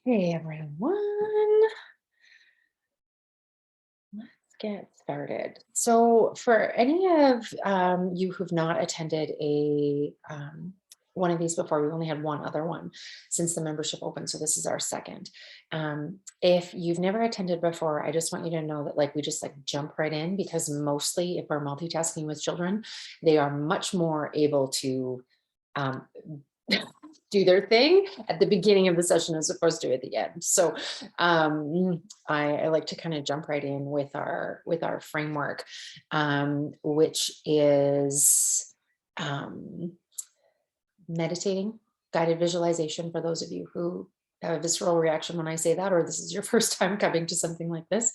Okay, everyone, let's get started. So, for any of you who've not attended a one of these before, we only had one other one since the membership opened. So this is our second. If you've never attended before, I just want you to know that we just jump right in, because mostly if we're multitasking with children, they are much more able to um, do their thing at the beginning of the session as opposed to at the end. So I like to kind of jump right in with our framework, which is meditating, guided visualization, for those of you who have a visceral reaction when I say that, or this is your first time coming to something like this.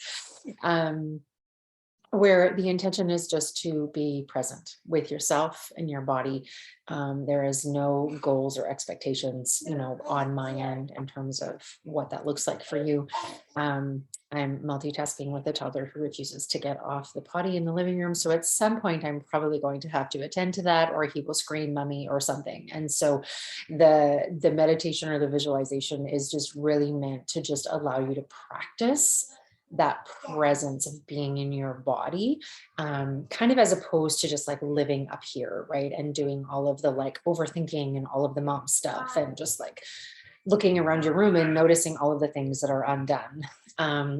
Where the intention is just to be present with yourself and your body. There is no goals or expectations, on my end in terms of what that looks like for you. I'm multitasking with a toddler who refuses to get off the potty in the living room. So at some point, I'm probably going to have to attend to that, or he will scream "mummy" or something. And so the meditation or the visualization is just really meant to just allow you to practice that presence of being in your body, kind of as opposed to just living up here, right? And doing all of the overthinking and all of the mom stuff, and just looking around your room and noticing all of the things that are undone.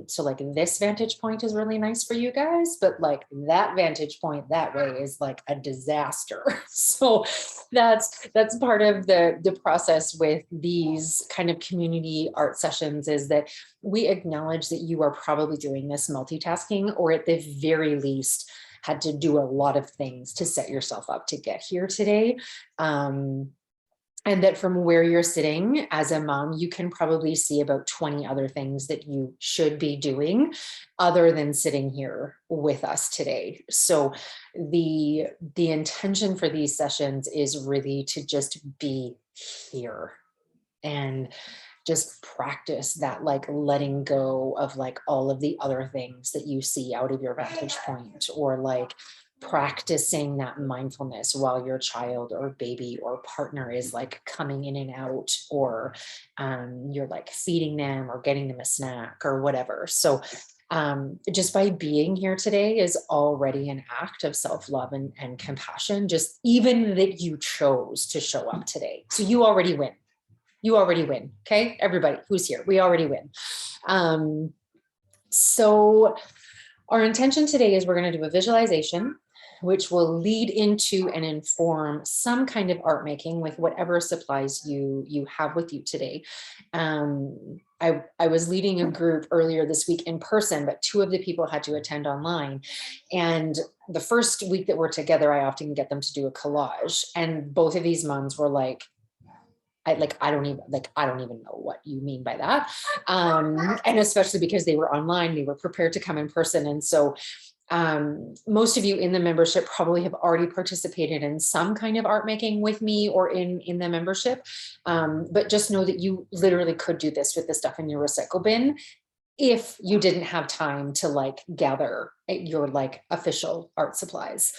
So this vantage point is really nice for you guys, but that vantage point that way is a disaster. So that's part of the process with these kind of community art sessions, is that we acknowledge that you are probably doing this multitasking, or at the very least had to do a lot of things to set yourself up to get here today. And that from where you're sitting as a mom, you can probably see about 20 other things that you should be doing other than sitting here with us today. So the intention for these sessions is really to just be here and just practice that letting go of all of the other things that you see out of your vantage point, or practicing that mindfulness while your child or baby or partner is coming in and out, or you're feeding them or getting them a snack or whatever. So just by being here today is already an act of self-love and compassion, just even that you chose to show up today. So you already win. You already win. Okay, everybody who's here, we already win. So our intention today is we're going to do a visualization, which will lead into and inform some kind of art making with whatever supplies you have with you today. I was leading a group earlier this week in person, but 2 of the people had to attend online. And the first week that we're together, I often get them to do a collage. And both of these moms were I don't even know what you mean by that. And especially because they were online, they were prepared to come in person. And so most of you in the membership probably have already participated in some kind of art making with me or in the membership. But just know that you literally could do this with the stuff in your recycle bin if you didn't have time to gather your official art supplies.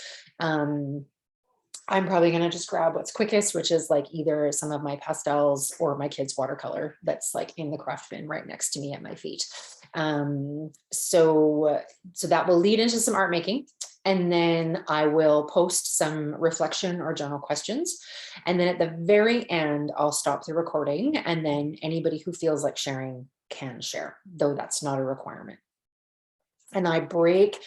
I'm probably going to just grab what's quickest, which is either some of my pastels or my kids' watercolor that's in the craft bin right next to me at my feet. So that will lead into some art making. And then I will post some reflection or journal questions. And then at the very end, I'll stop the recording. And then anybody who feels like sharing can share, though that's not a requirement. And I break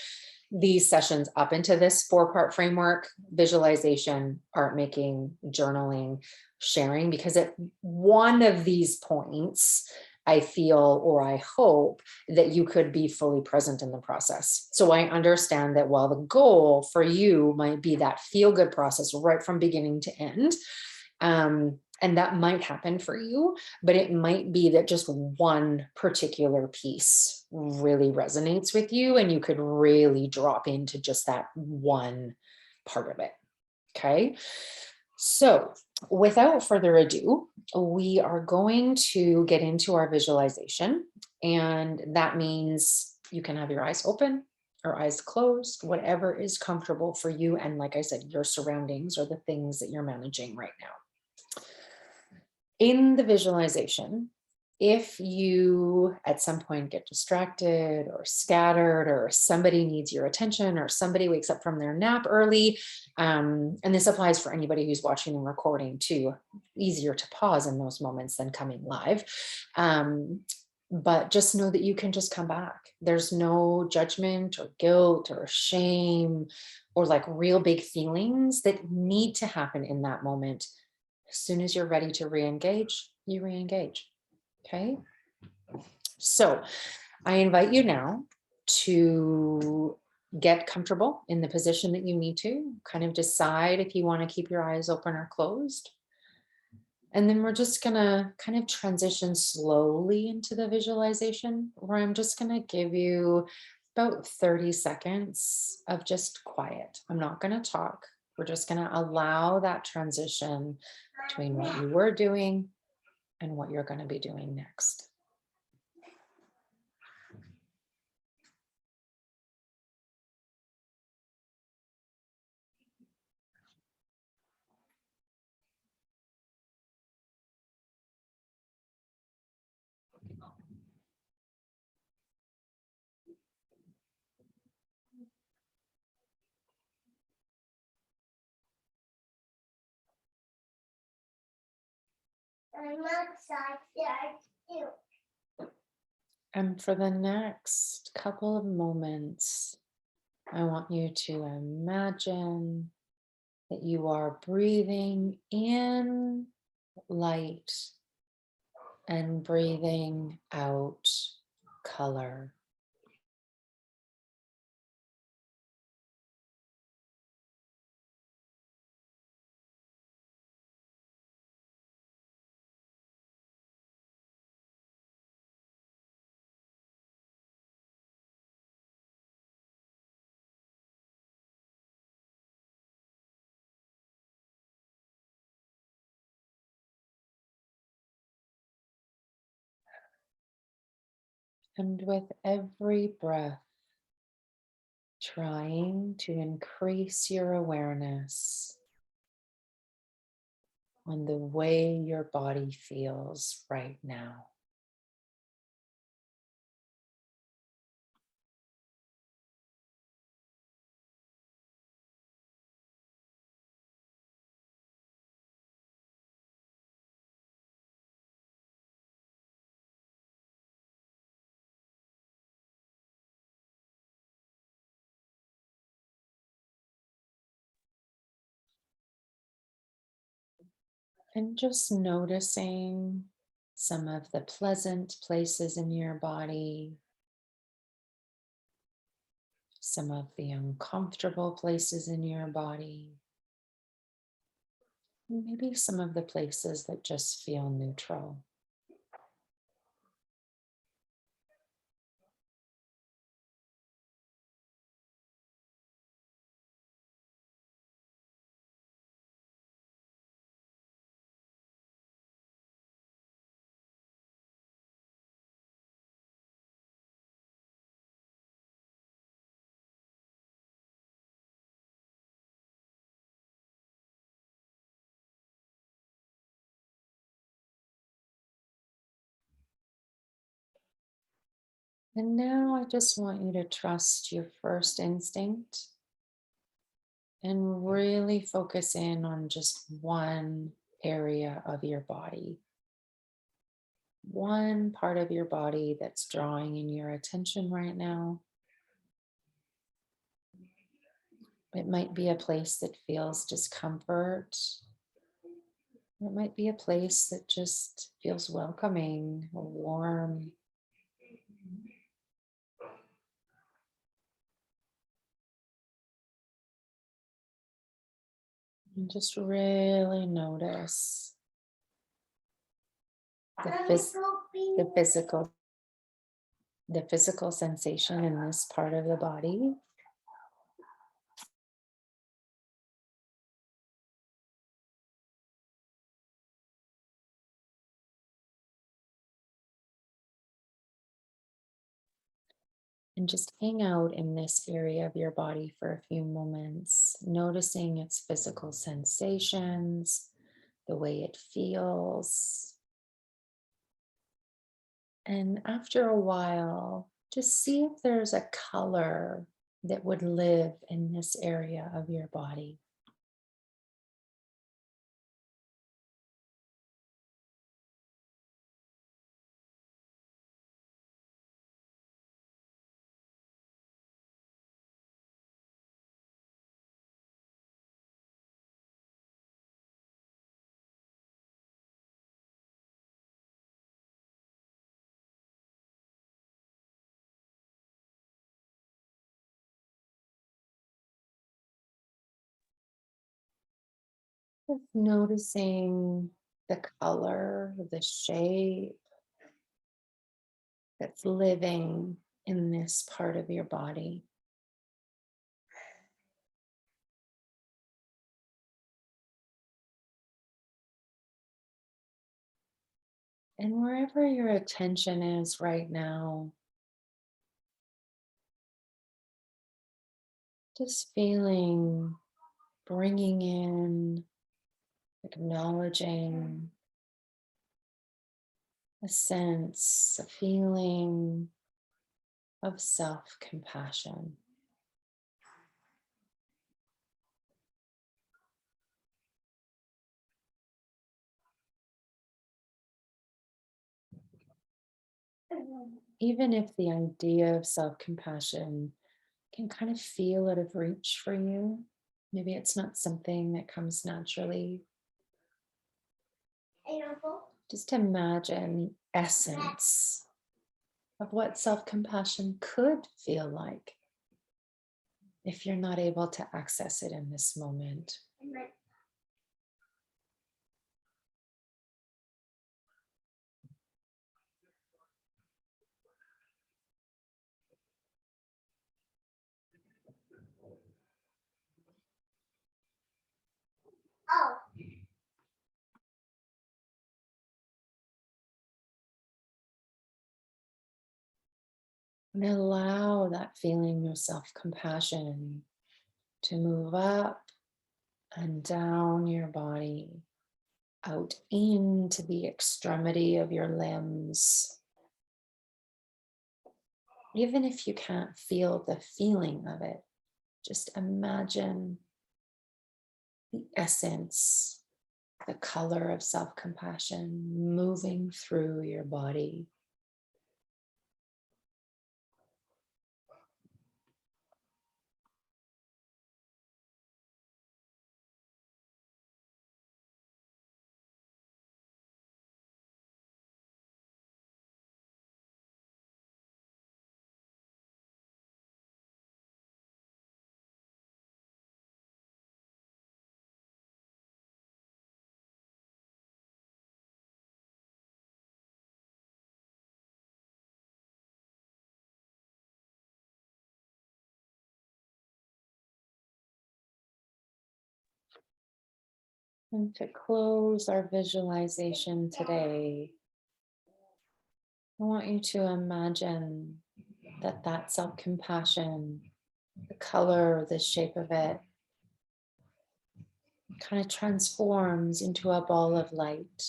these sessions up into this 4-part framework: visualization, art making, journaling, sharing, because at one of these points, I feel, or I hope, that you could be fully present in the process. So I understand that while the goal for you might be that feel-good process right from beginning to end, and that might happen for you, but it might be that just one particular piece really resonates with you and you could really drop into just that one part of it. Okay. So without further ado, we are going to get into our visualization. And that means you can have your eyes open or eyes closed, whatever is comfortable for you. And like I said, your surroundings or the things that you're managing right now. In the visualization, if you at some point get distracted or scattered, or somebody needs your attention, or somebody wakes up from their nap early, and this applies for anybody who's watching and recording too, easier to pause in those moments than coming live. But just know that you can just come back. There's no judgment or guilt or shame or like real big feelings that need to happen in that moment. As soon as you're ready to re-engage, you re-engage. Okay. So I invite you now to get comfortable in the position that you need to, kind of decide if you want to keep your eyes open or closed. And then we're just going to kind of transition slowly into the visualization, where I'm just going to give you about 30 seconds of just quiet. I'm not going to talk. We're just going to allow that transition between what you were doing and what you're going to be doing next. And for the next couple of moments, I want you to imagine that you are breathing in light and breathing out color. And with every breath, trying to increase your awareness on the way your body feels right now. And just noticing some of the pleasant places in your body, some of the uncomfortable places in your body, maybe some of the places that just feel neutral. And now I just want you to trust your first instinct and really focus in on just one area of your body, one part of your body that's drawing in your attention right now. It might be a place that feels discomfort. It might be a place that just feels welcoming or warm. And just really notice the, the physical the physical sensation in this part of the body. And just hang out in this area of your body for a few moments, noticing its physical sensations, the way it feels. And after a while, just see if there's a color that would live in this area of your body. Just noticing the color, the shape that's living in this part of your body. And wherever your attention is right now, just feeling, bringing in, acknowledging a sense, a feeling of self compassion. Even if the idea of self compassion can kind of feel out of reach for you, maybe it's not something that comes naturally. Just imagine the essence of what self compassion could feel like if you're not able to access it in this moment. And allow that feeling of self compassion to move up and down your body, out into the extremity of your limbs. Even if you can't feel the feeling of it, just imagine the essence, the color of self compassion moving through your body. And to close our visualization today, I want you to imagine that self compassion, the color, the shape of it, kind of transforms into a ball of light.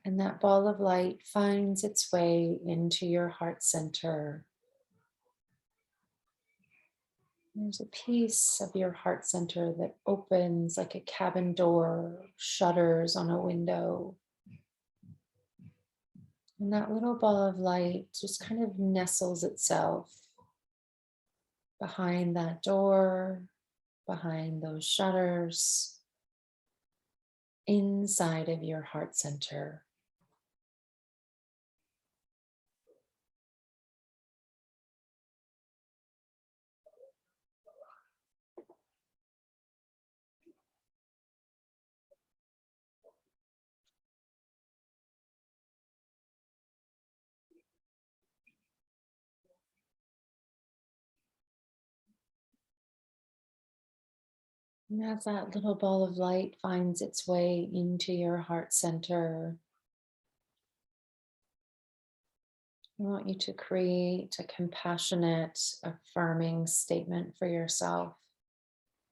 And that ball of light finds its way into your heart center. There's a piece of your heart center that opens like a cabin door, shutters on a window. And that little ball of light just kind of nestles itself behind that door, behind those shutters, inside of your heart center. And as that little ball of light finds its way into your heart center, I want you to create a compassionate, affirming statement for yourself,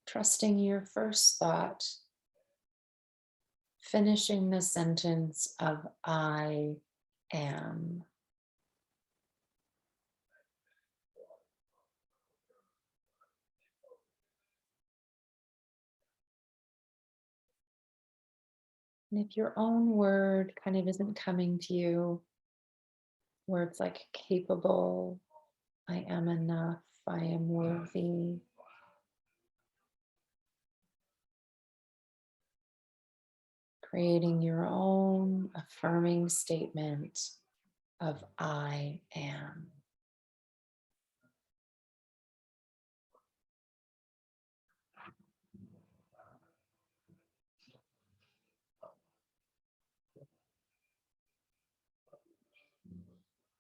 trusting your first thought, finishing the sentence of I am. And if your own word kind of isn't coming to you, words like capable, I am enough, I am worthy, creating your own affirming statement of I am.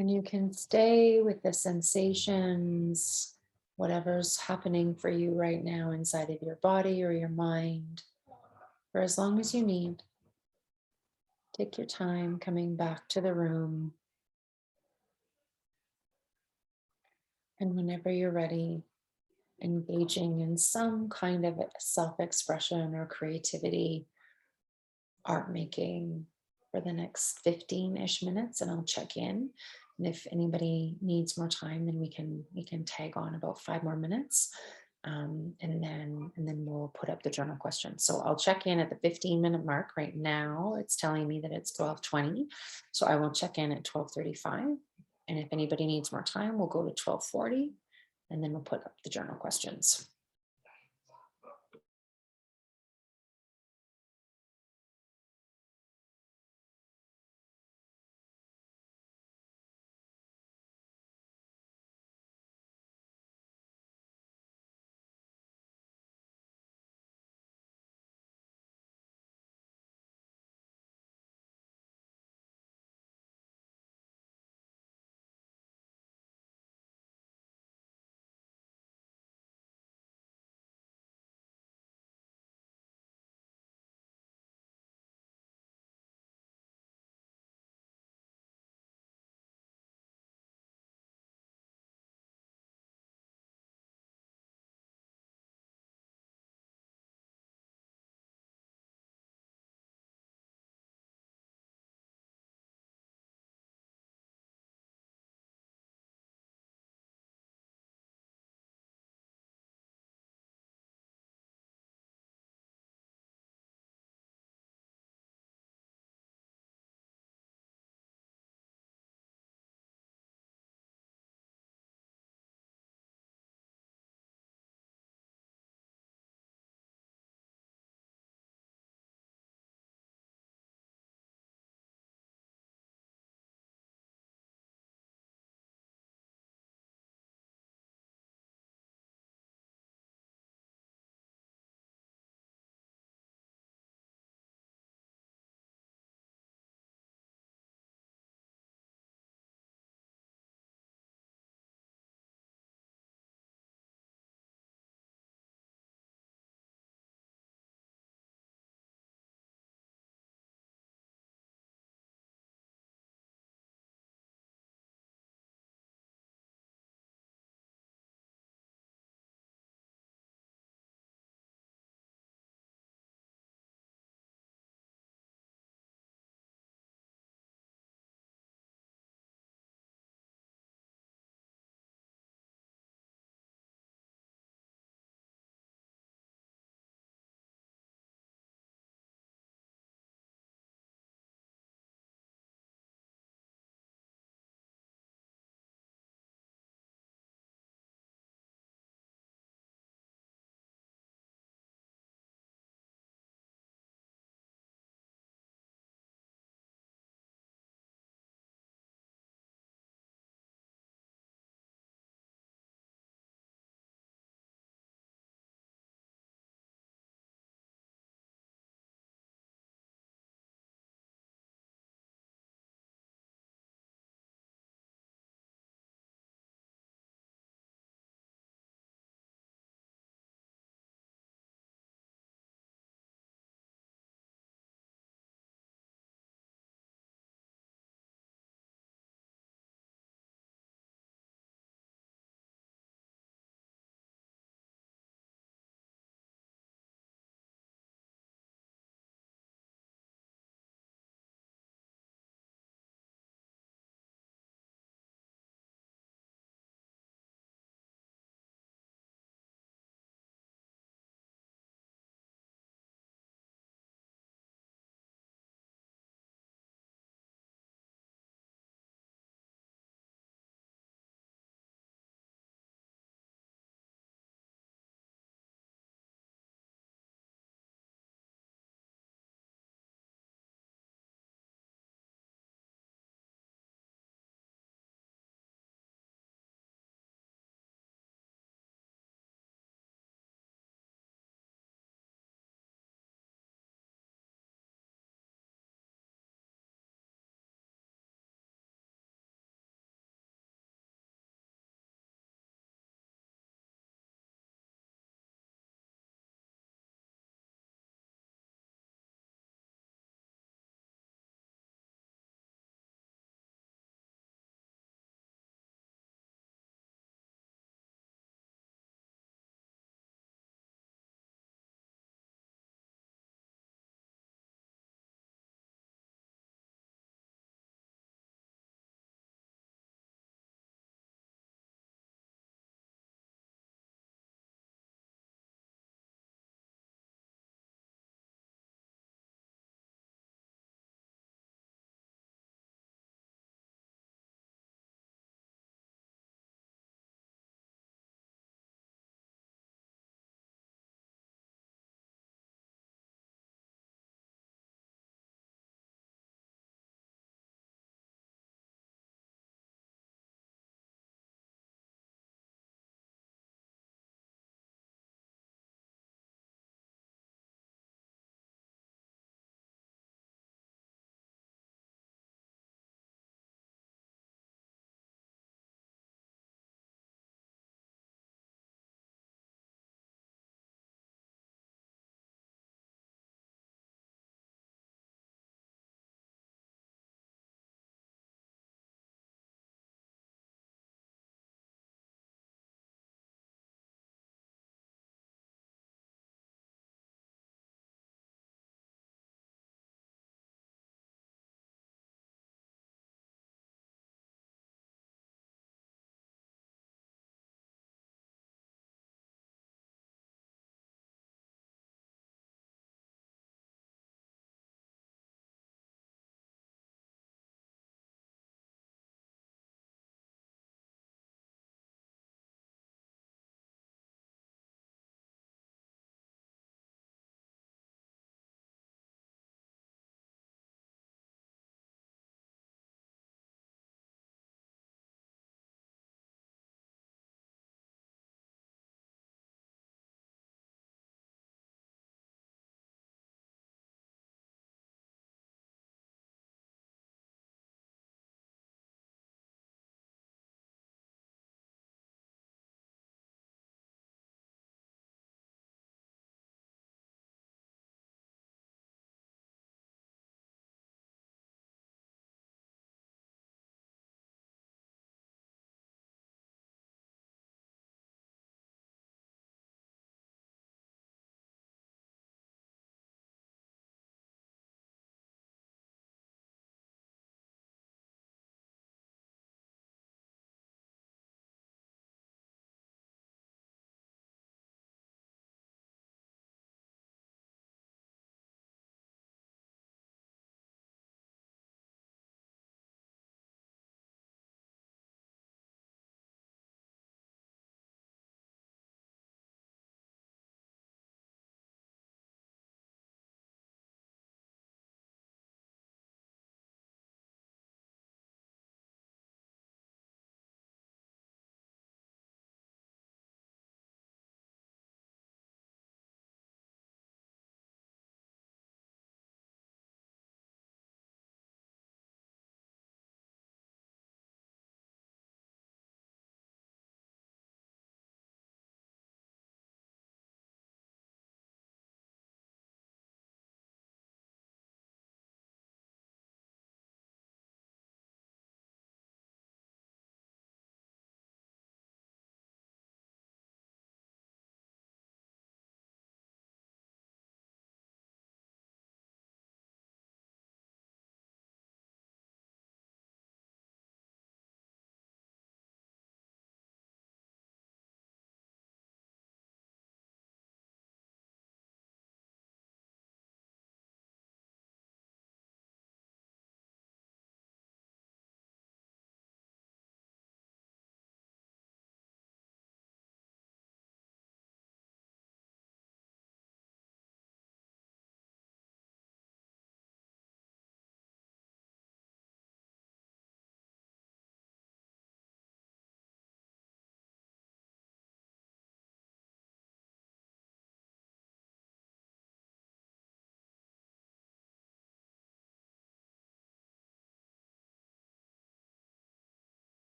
And you can stay with the sensations, whatever's happening for you right now inside of your body or your mind, for as long as you need. Take your time coming back to the room. And whenever you're ready, engaging in some kind of self expression or creativity, art making for the next 15-ish minutes, and I'll check in. And if anybody needs more time, then we can tag on about 5 more minutes. And then we'll put up the journal questions. So I'll check in at the 15-minute mark. Right now it's telling me that it's 12:20. So I will check in at 12:35. And if anybody needs more time, we'll go to 12:40, and then we'll put up the journal questions.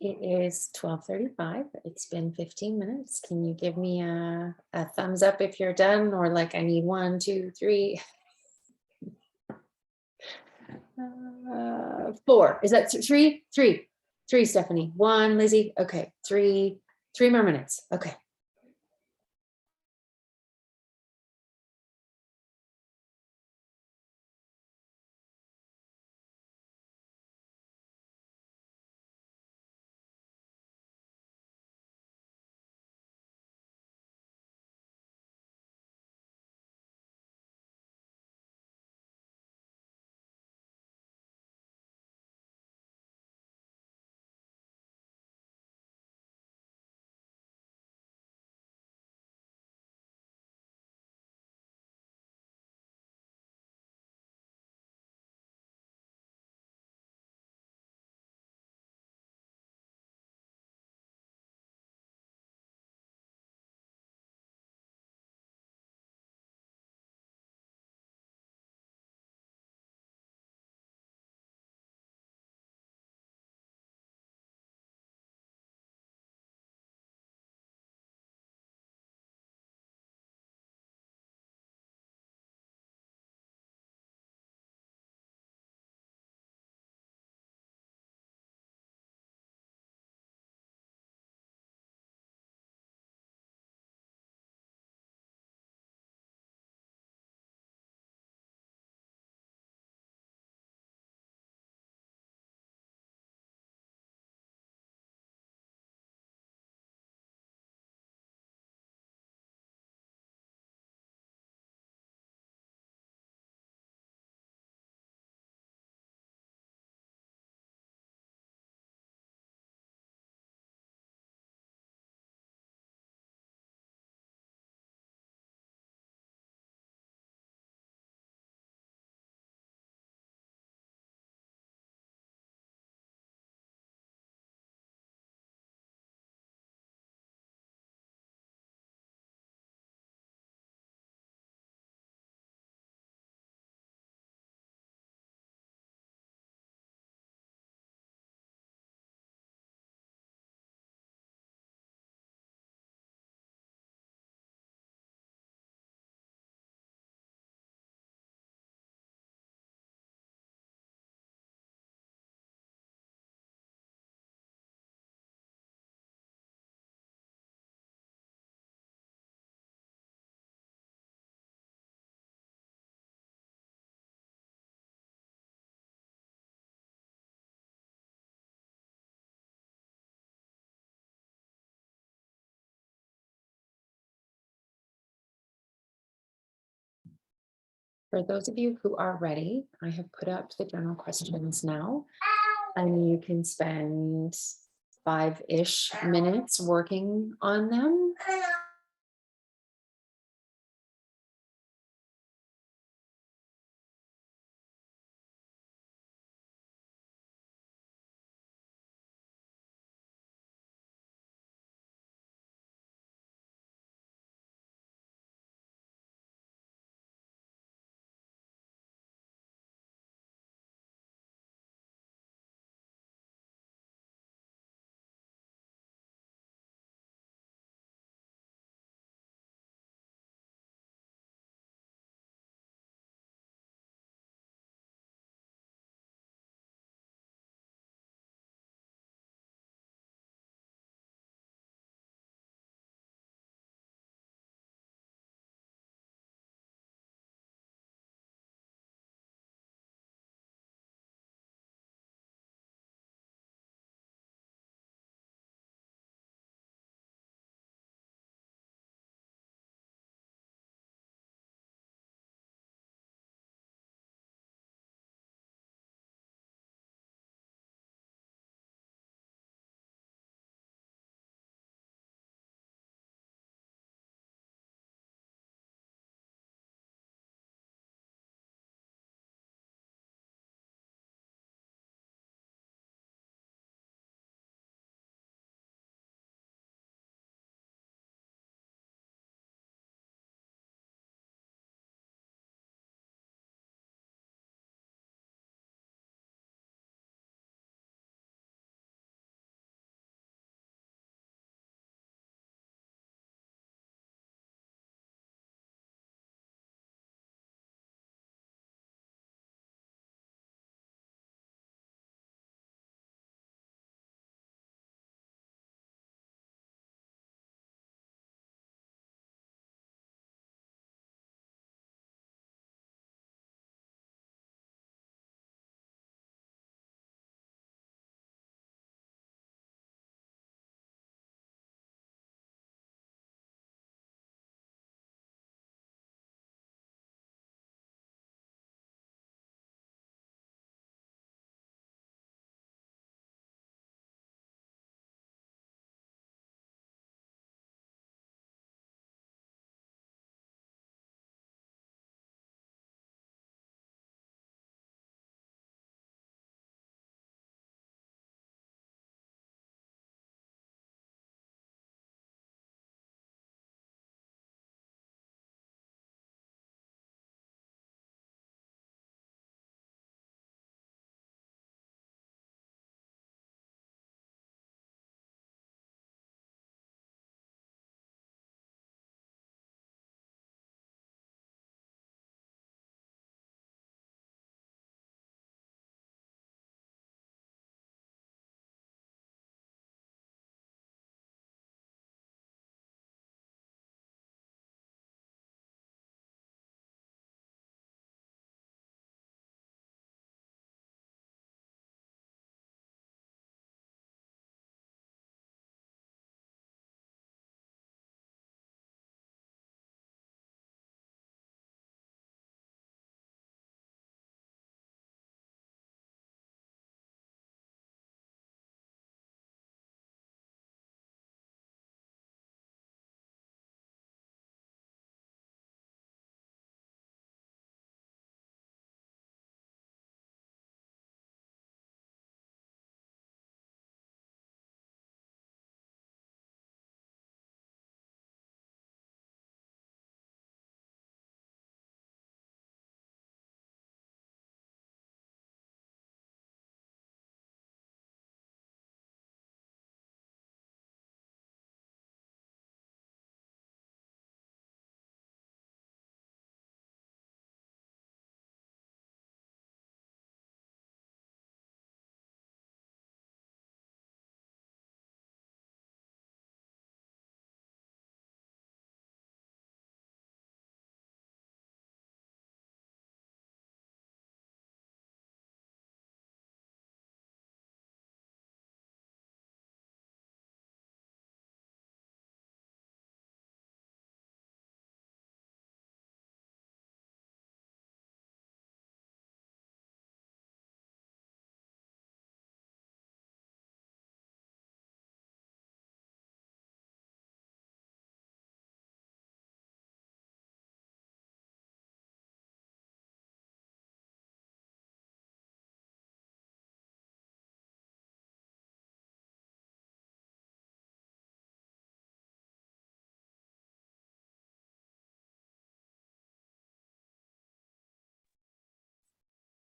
It is 12:35. It's been 15 minutes. Can you give me a thumbs up if you're done, or like I need one, two, three, four. Is that three? Three, Stephanie. One, Lizzie. Okay, three more minutes. Okay. For those of you who are ready, I have put up the general questions now, and you can spend 5-ish minutes working on them.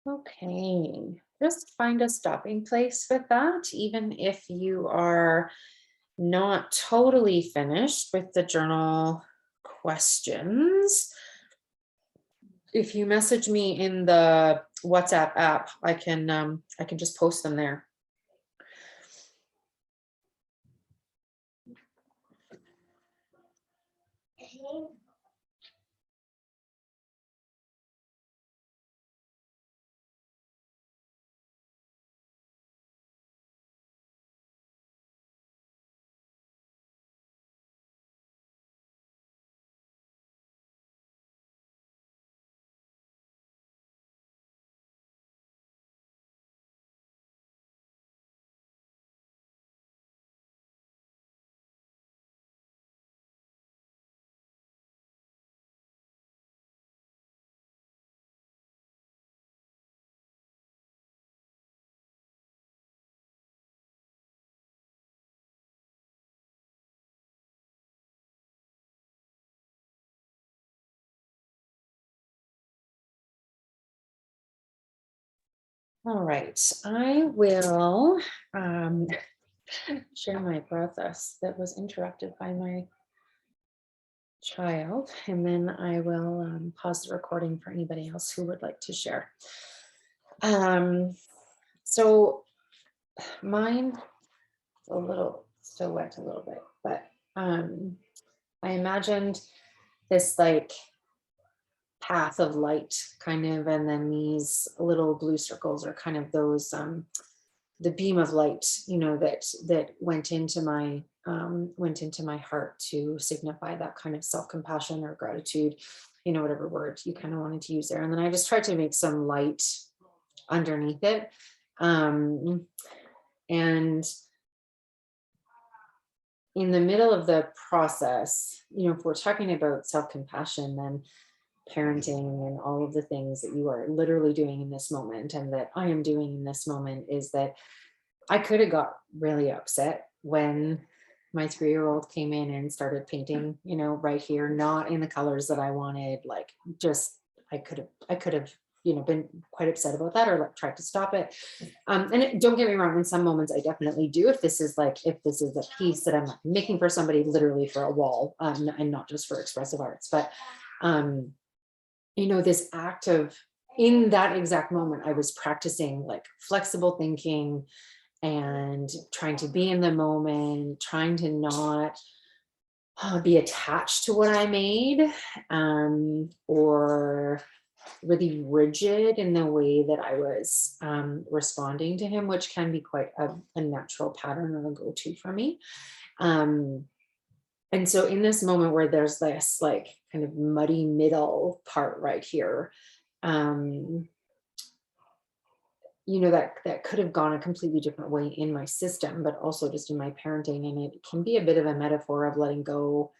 Okay, just find a stopping place with that, even if you are not totally finished with the journal questions. If you message me in the WhatsApp app, I can just post them there. All right, I will um, share my process that was interrupted by my child, and then I will pause the recording for anybody else who would like to share. So mine a little still wet a little bit, but I imagined this like path of light kind of, and then these little blue circles are kind of those the beam of light, that went into my heart to signify that kind of self-compassion or gratitude, whatever word you kind of wanted to use there. And then I just tried to make some light underneath it. And in the middle of the process, if we're talking about self-compassion, then parenting and all of the things that you are literally doing in this moment and that I am doing in this moment is that I could have got really upset when my 3-year-old came in and started painting, right here, not in the colors that I wanted. Like, just I could have, been quite upset about that or like tried to stop it. Don't get me wrong, in some moments I definitely do. If this is a piece that I'm like making for somebody, literally for a wall, and not just for expressive arts, but this act of, in that exact moment, I was practicing like flexible thinking and trying to be in the moment, trying to not be attached to what I made, or really rigid in the way that I was responding to him, which can be quite a natural pattern or a go-to for me. And so in this moment where there's this like kind of muddy middle part right here, that could have gone a completely different way in my system, but also just in my parenting. And it can be a bit of a metaphor of letting go,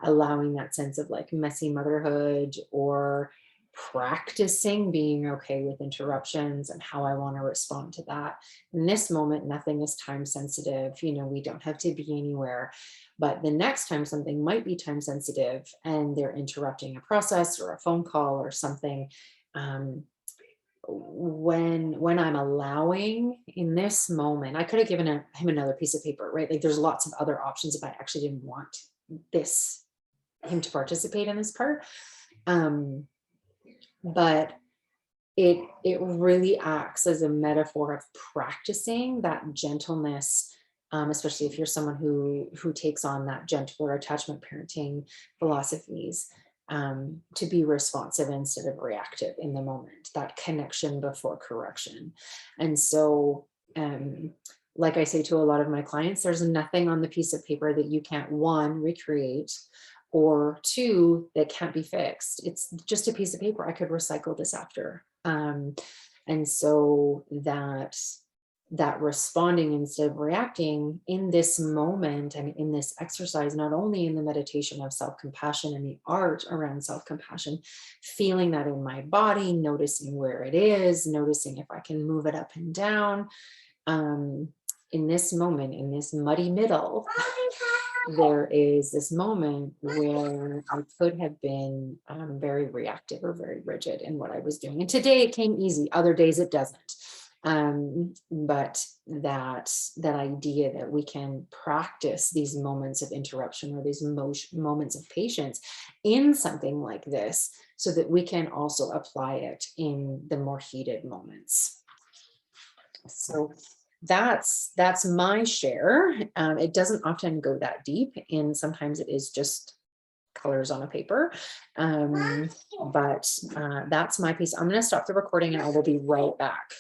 allowing that sense of like messy motherhood, or practicing being okay with interruptions and how I want to respond to that. In this moment, nothing is time sensitive. We don't have to be anywhere. But the next time something might be time sensitive and they're interrupting a process or a phone call or something, when I'm allowing in this moment, I could have given him another piece of paper, right? Like, there's lots of other options if I actually didn't want him to participate in this part. But it really acts as a metaphor of practicing that gentleness, especially if you're someone who takes on that gentler attachment parenting philosophies, to be responsive instead of reactive in the moment, that connection before correction. And so, like I say to a lot of my clients, there's nothing on the piece of paper that you can't, one, recreate, or two, that can't be fixed. It's just a piece of paper. I could recycle this after. And so that responding instead of reacting in this moment and in this exercise, not only in the meditation of self-compassion and the art around self-compassion, feeling that in my body, noticing where it is, noticing if I can move it up and down, in this moment, in this muddy middle, there is this moment where I could have been very reactive or very rigid in what I was doing. And today it came easy, other days it doesn't. But that idea that we can practice these moments of interruption or these moments of patience in something like this, so that we can also apply it in the more heated moments. So that's my share. It doesn't often go that deep, and sometimes it is just colors on a paper. But that's my piece. I'm going to stop the recording and I will be right back.